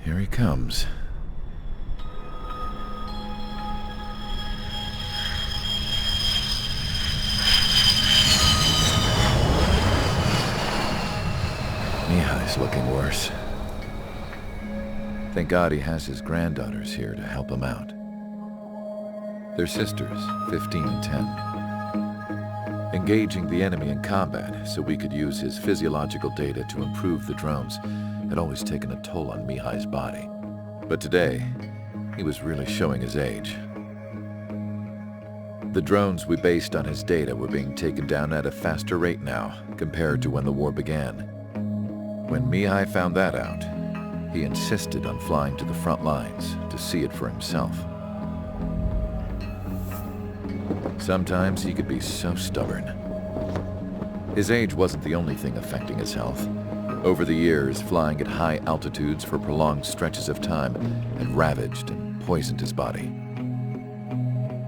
Here he comes. Mihai's looking worse. Thank God he has his granddaughters here to help him out. They're sisters, 15 and 10. Engaging the enemy in combat so we could use his physiological data to improve the drones had always taken a toll on Mihai's body. But today, he was really showing his age. The drones we based on his data were being taken down at a faster rate now compared to when the war began. When Mihai found that out, he insisted on flying to the front lines to see it for himself. Sometimes he could be so stubborn. His age wasn't the only thing affecting his health. Over the years, flying at high altitudes for prolonged stretches of time had ravaged and poisoned his body.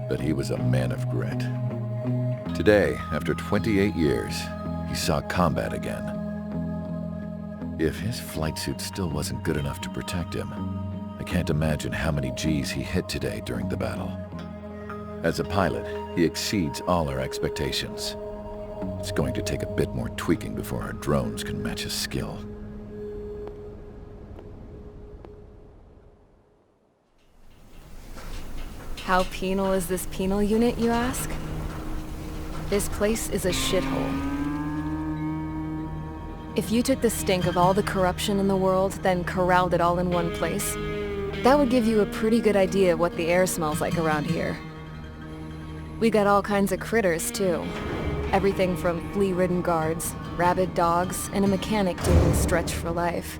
But he was a man of grit. Today, after 28 years, he saw combat again. If his flight suit still wasn't good enough to protect him, I can't imagine how many G's he hit today during the battle. As a pilot, he exceeds all our expectations. It's going to take a bit more tweaking before our drones can match his skill. How penal is this penal unit, you ask? This place is a shithole. If you took the stink of all the corruption in the world, then corralled it all in one place, that would give you a pretty good idea of what the air smells like around here. We got all kinds of critters, too. Everything from flea-ridden guards, rabid dogs, and a mechanic doing a stretch for life.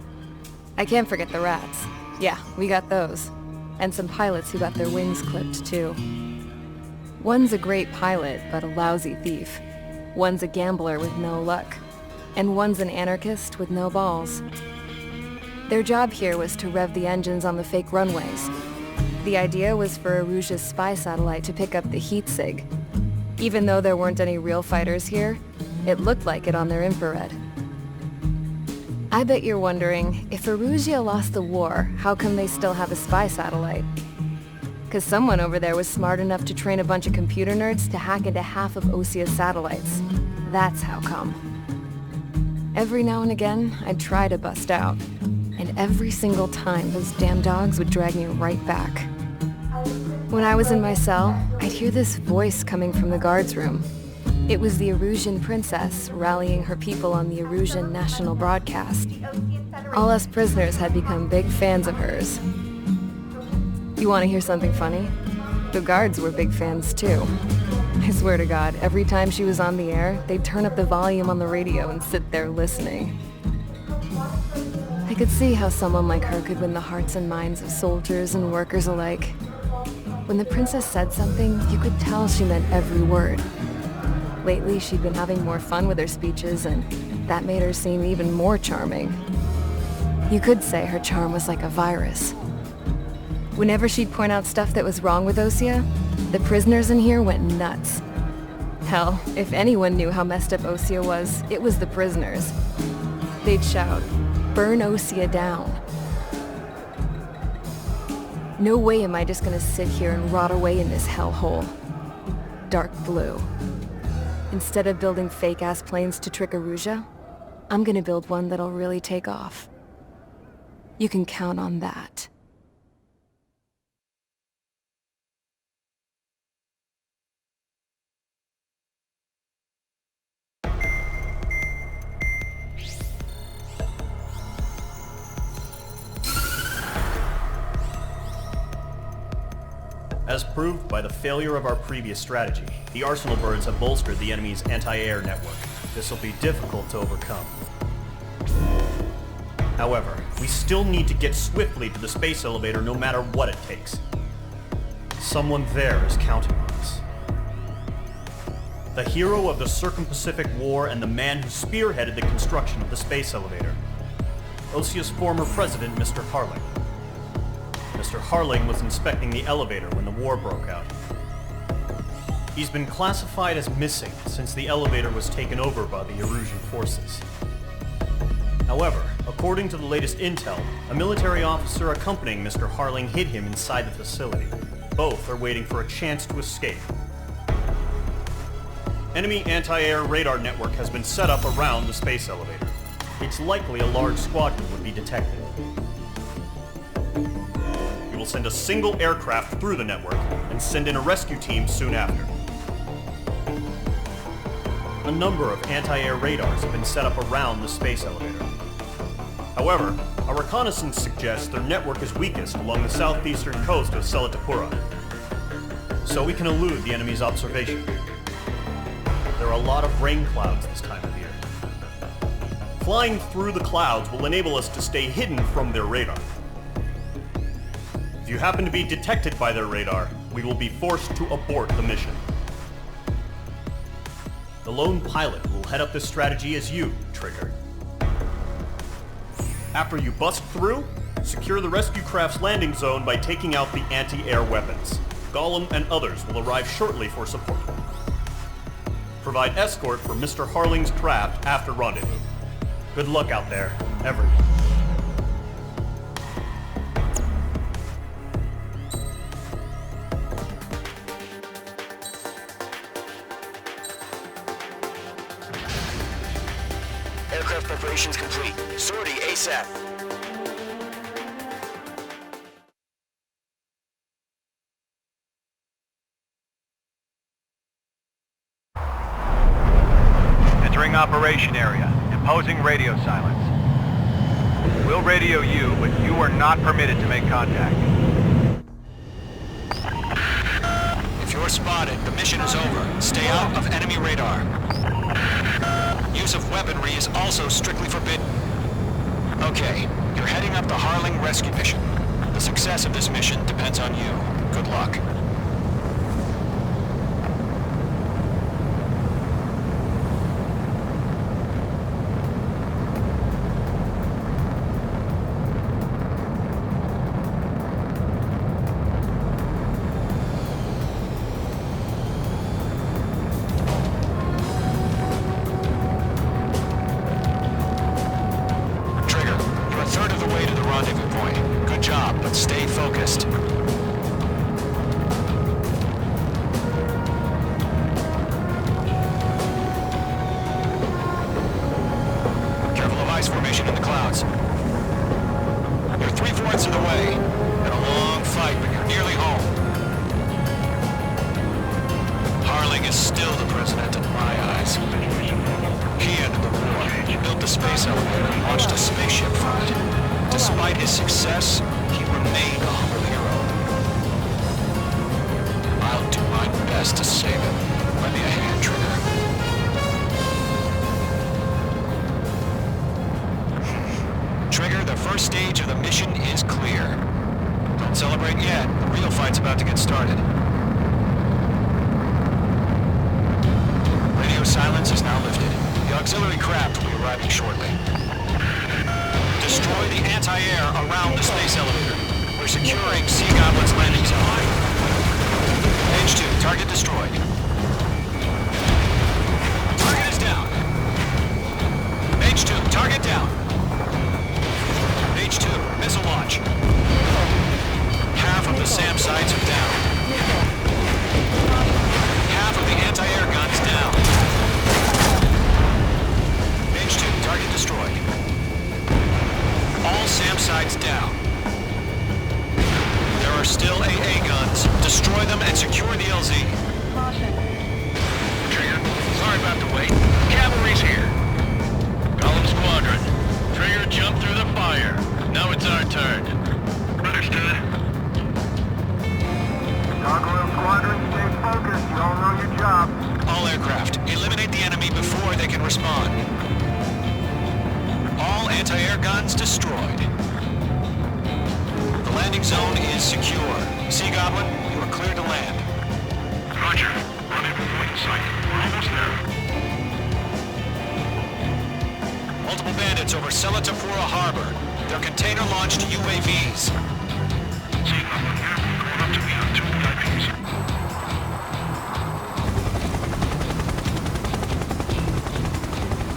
I can't forget the rats. Yeah, we got those. And some pilots who got their wings clipped, too. One's a great pilot, but a lousy thief. One's a gambler with no luck. And one's an anarchist with no balls. Their job here was to rev the engines on the fake runways. The idea was for Aruja's spy satellite to pick up the heat sig. Even though there weren't any real fighters here, it looked like it on their infrared. I bet you're wondering, if Aruja lost the war, how come they still have a spy satellite? 'Cause someone over there was smart enough to train a bunch of computer nerds to hack into half of Osia's satellites. That's how come. Every now and again, I'd try to bust out. And every single time, those damn dogs would drag me right back. When I was in my cell, I'd hear this voice coming from the guards room. It was the Arusian princess rallying her people on the Arusian national broadcast. All us prisoners had become big fans of hers. You want to hear something funny? The guards were big fans too. I swear to God, every time she was on the air, they'd turn up the volume on the radio and sit there listening. I could see how someone like her could win the hearts and minds of soldiers and workers alike. When the princess said something, you could tell she meant every word. Lately, she'd been having more fun with her speeches, and that made her seem even more charming. You could say her charm was like a virus. Whenever she'd point out stuff that was wrong with Osia, the prisoners in here went nuts. Hell, if anyone knew how messed up Osia was, it was the prisoners. They'd shout, "Burn Osia down." No way am I just gonna sit here and rot away in this hellhole. Dark blue. Instead of building fake-ass planes to trick Aruja, I'm gonna build one that'll really take off. You can count on that. As proved by the failure of our previous strategy, the Arsenal birds have bolstered the enemy's anti-air network. This will be difficult to overcome. However, we still need to get swiftly to the space elevator no matter what it takes. Someone there is counting on us. The hero of the Circum-Pacific War and the man who spearheaded the construction of the space elevator. Osia's former president, Mr. Harling. Mr. Harling was inspecting the elevator when the war broke out. He's been classified as missing since the elevator was taken over by the Erusian forces. However, According to the latest intel, a military officer accompanying Mr. Harling hid him inside the facility. Both are waiting for a chance to escape. Enemy anti-air radar network has been set up around the space elevator. It's likely a large squadron would be detected. We will send a single aircraft through the network and send in a rescue team soon after. A number of anti-air radars have been set up around the space elevator. However, our reconnaissance suggests their network is weakest along the southeastern coast of Selatapura, so we can elude the enemy's observation. There are a lot of rain clouds this time of year. Flying through the clouds will enable us to stay hidden from their radar. If you happen to be detected by their radar, we will be forced to abort the mission. The lone pilot will head up this strategy as you, Trigger. After you bust through, secure the rescue craft's landing zone by taking out the anti-air weapons. Gollum and others will arrive shortly for support. Provide escort for Mr. Harling's craft after rendezvous. Good luck out there, everyone. Aircraft preparations complete. Sortie ASAP. Entering operation area. Imposing radio silence. We'll radio you, but you are not permitted to make contact. If you're spotted, the mission is over. Stay out of enemy radar. Use of weaponry is also strictly forbidden. Okay, you're heading up the Harling rescue mission. The success of this mission depends on you. Good luck. Formation in the clouds. You're 3/4 of the way. Been a long fight, but you're nearly home. Harling is still the president in my eyes. He ended the war, built the space elevator, and launched a spaceship from it. Despite his success, he remained a humble hero. I'll do my best to save him. Lend me a hand, Trigger. Trigger, the first stage of the mission is clear. Don't celebrate yet. The real fight's about to get started. Radio silence is now lifted. The auxiliary craft will be arriving shortly. Destroy the anti-air around the space elevator. We're securing Sea Goblin's landing zone. H2, target destroyed. Target is down. H2, target down. H2, missile launch. Half of the SAM sites are down. Half of the anti-air guns down. H2, target destroyed. All SAM sites down. There are still AA guns. Destroy them and secure the LZ. Trigger, sorry about the wait. Cavalry's here. Gollum Squadron. Trigger jumped through the fire. Now it's our turn. Understood. Gargoyle Squadron, stay focused. You all know your job. All aircraft, eliminate the enemy before they can respond. All anti-air guns destroyed. The landing zone is secure. Sea Goblin, you are cleared to land. Roger. Rendezvous point in sight. We're almost there. Multiple bandits over Selatapura Harbor. They're container-launched UAVs. Sea Goblin here. Going up to me on 2 VIPs.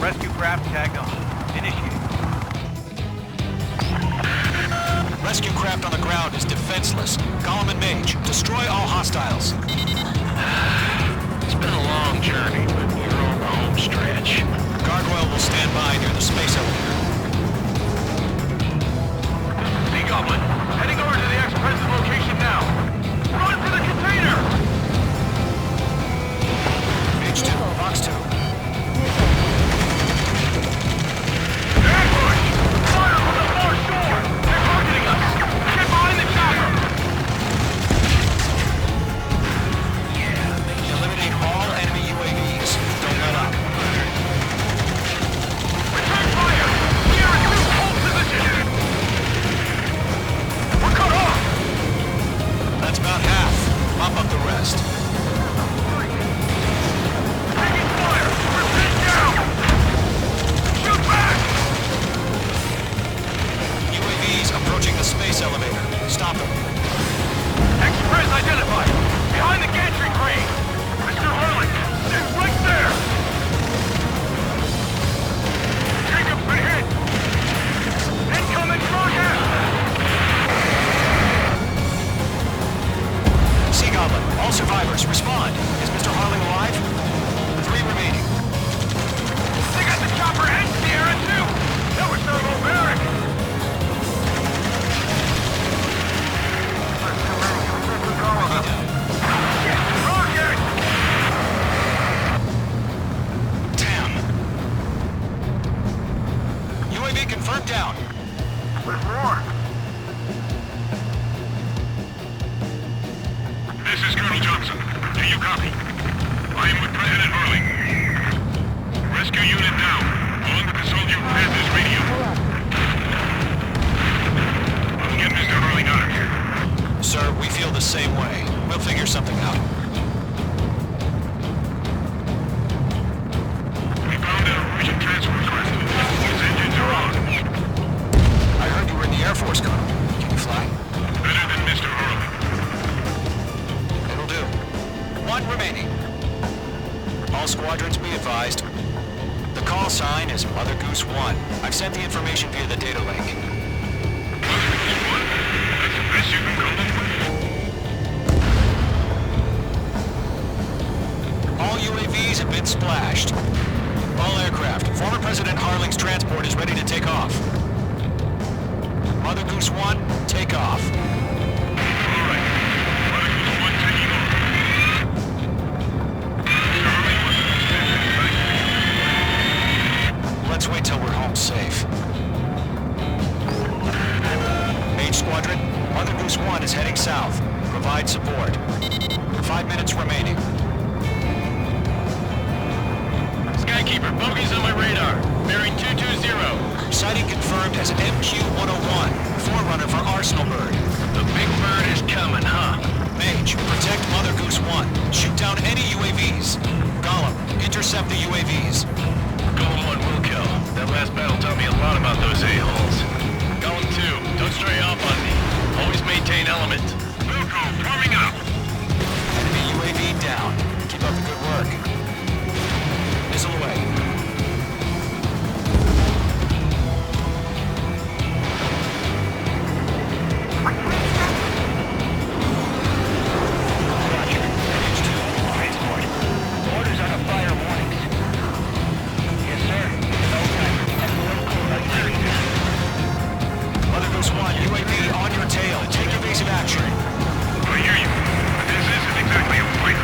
Rescue craft tagged on. Initiate. Rescue craft on the ground is defenseless. Gollum and Mage, destroy all hostiles. It's been a long journey, but we're on the home stretch. Gargoyle will stand by near the space elevator. Sea Goblin, heading over to the ex-President's location now. Run for the container! Mage 2, Fox 2. Ambush! Fire from the far shore! They're targeting us! Get behind the chopper! Eliminate all enemy UAVs. Don't let up. Return fire! We are in two hold position! We're cut off! That's about half. Mop up the rest. Taking fire! We're pinned down! Shoot back! UAVs approaching the space elevator. Stop them. Express identified! Behind the gantry crane! Mr. Harlan! They're right there! Jacob's been hit! Incoming target! Sea Goblin, all survivors, respond. Is Mr. Harling alive? 3 remaining. They got the chopper and Sierra too! That was thermobaric! Rocket! Damn. UAV confirmed down. There's more. This is Colonel Johnson. Do you copy? I am with President Harling. Rescue unit down. On the soldier who has this radio. I'll get Mr. Harling out of here. Sir, we feel the same way. We'll figure something out. We found an urgent transfer request. His engines are on. I heard you were in the Air Force, Colonel. Can you fly? Better than Mr. Harling. It'll do. 1 remaining. All squadrons be advised. The call sign is Mother Goose 1. I've sent the information via the data link. That's the best you can call it. All UAVs have been splashed. All aircraft. Former President Harling's transport is ready to take off. Mother Goose 1, take off. All right. Mother Goose 1 taking off. Mr. Harling was suspicious. Let's wait till we're home safe. Mage Squadron, Mother Goose 1 is heading south. Provide support. 5 minutes remaining. Skykeeper, bogeys on my radar. Bearing 220. Sighting confirmed as MQ-101, forerunner for Arsenal Bird. The big bird is coming, huh? Mage, protect Mother Goose 1. Shoot down any UAVs. Gollum, intercept the UAVs. Golem 1 will kill. That last battle taught me a lot about those a-holes. Golem 2, don't stray off on me. Always maintain element. Wilco, forming up. Enemy UAV down. Keep up the good work. Missile away. Orders on a fire warnings. Yes, sir. Mother Goose 1, UAV on your tail. Take evasive action. I hear you. But this isn't exactly a fight.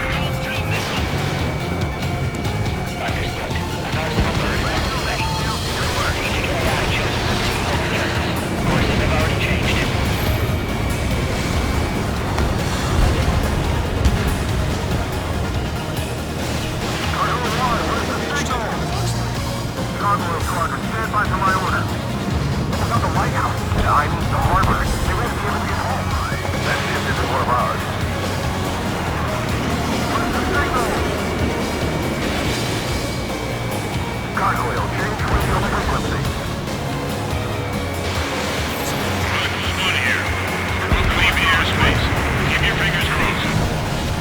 Understood. An Arsenal bird ready. Need to get out of here. Courses have already changed. Gargoyle Squadron, stand by for my order. It's not the White House. I mean the harbor. They won't be able to get home. That ship isn't one of ours. What's the signal? Gargoyle, change radio frequency. Mother Goose 1 here. We're about to leave the airspace. Keep your fingers crossed.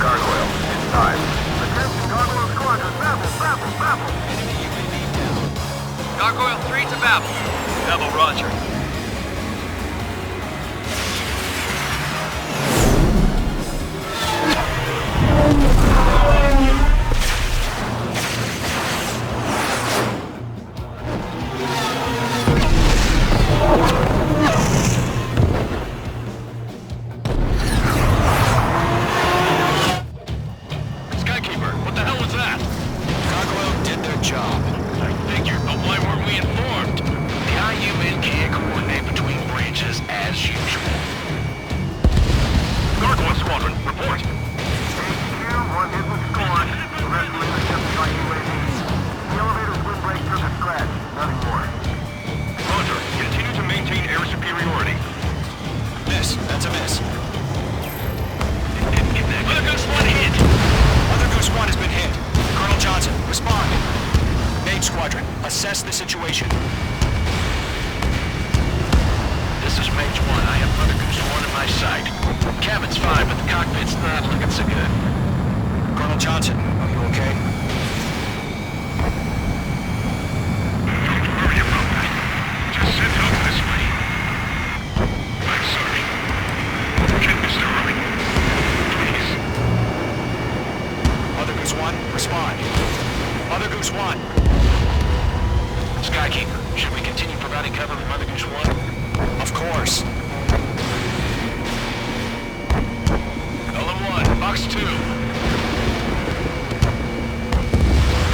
Gargoyle, it's time. Attention, Gargoyle Squadron, babble, babble, babble. Gargoyle 3 to Babel. Babel, roger. cabin's fine, but the cockpit's not looking so good. Colonel Johnson, are you okay? Don't worry about that. Just send help this way. I'm sorry. Get Mr. Harling. Please. Mother Goose 1, respond. Mother Goose 1. Skykeeper, should we continue providing cover for Mother Goose 1? Of course. Column 1, box 2.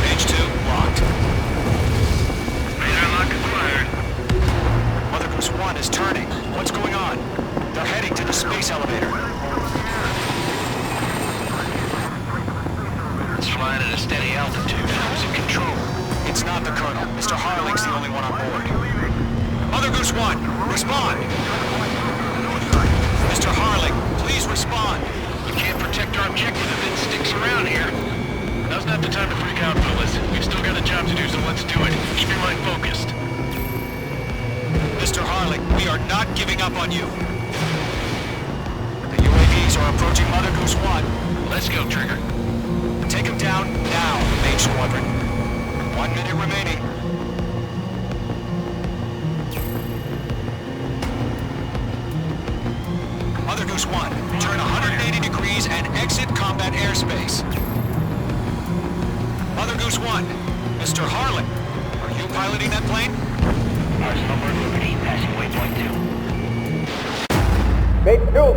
Page 2, locked. Radar lock acquired. Mother Goose 1 is turning. What's going on? They're heading to the space elevator. It's flying at a steady altitude. Who's in control? It's not the Colonel. Mr. Harling's the only one on board. Mother Goose 1, respond! Mr. Harling, please respond! We can't protect our objective if it sticks around here. Now's not the time to freak out, fellas. We've still got a job to do, so let's do it. Keep your mind focused. Mr. Harling, we are not giving up on you. The UAVs are approaching Mother Goose 1. Let's go, Trigger. Take them down now, Mage Squadron. 1 minute remaining. Mother Goose 1, turn 180 degrees and exit combat airspace. Mother Goose 1, Mr. Harling, are you piloting that plane? Arsenal Bird Liberty, passing waypoint 2. Make two.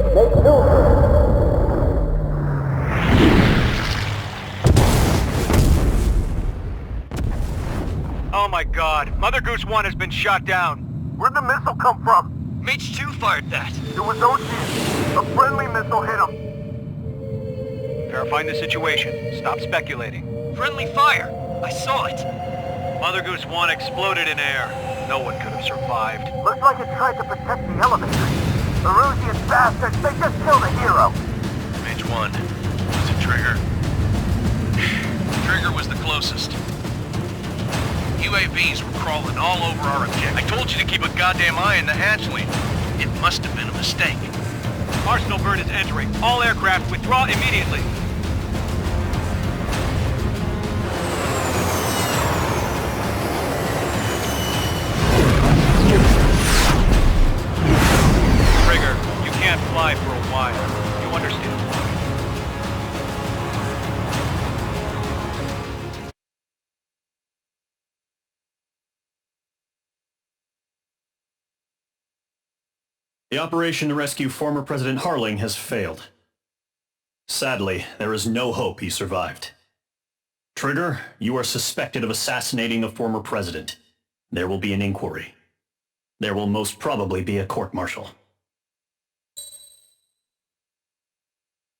Oh my god, Mother Goose 1 has been shot down. Where'd the missile come from? Mage 2 fired that. It was OG. A friendly missile hit him. Verifying the situation. Stop speculating. Friendly fire! I saw it! Mother Goose 1 exploded in air. No one could have survived. Looks like it tried to protect the elevator. The Rusian bastards, they just killed a hero. Mage 1. Was it Trigger? Trigger was the closest. UAVs were crawling all over our objective. I told you to keep a goddamn eye in the hatchway. It must have been a mistake. Arsenal Bird is entering. All aircraft withdraw immediately. Trigger, you can't fly for a while. You understand? The operation to rescue former President Harling has failed. Sadly, there is no hope he survived. Trigger, you are suspected of assassinating the former president. There will be an inquiry. There will most probably be a court-martial.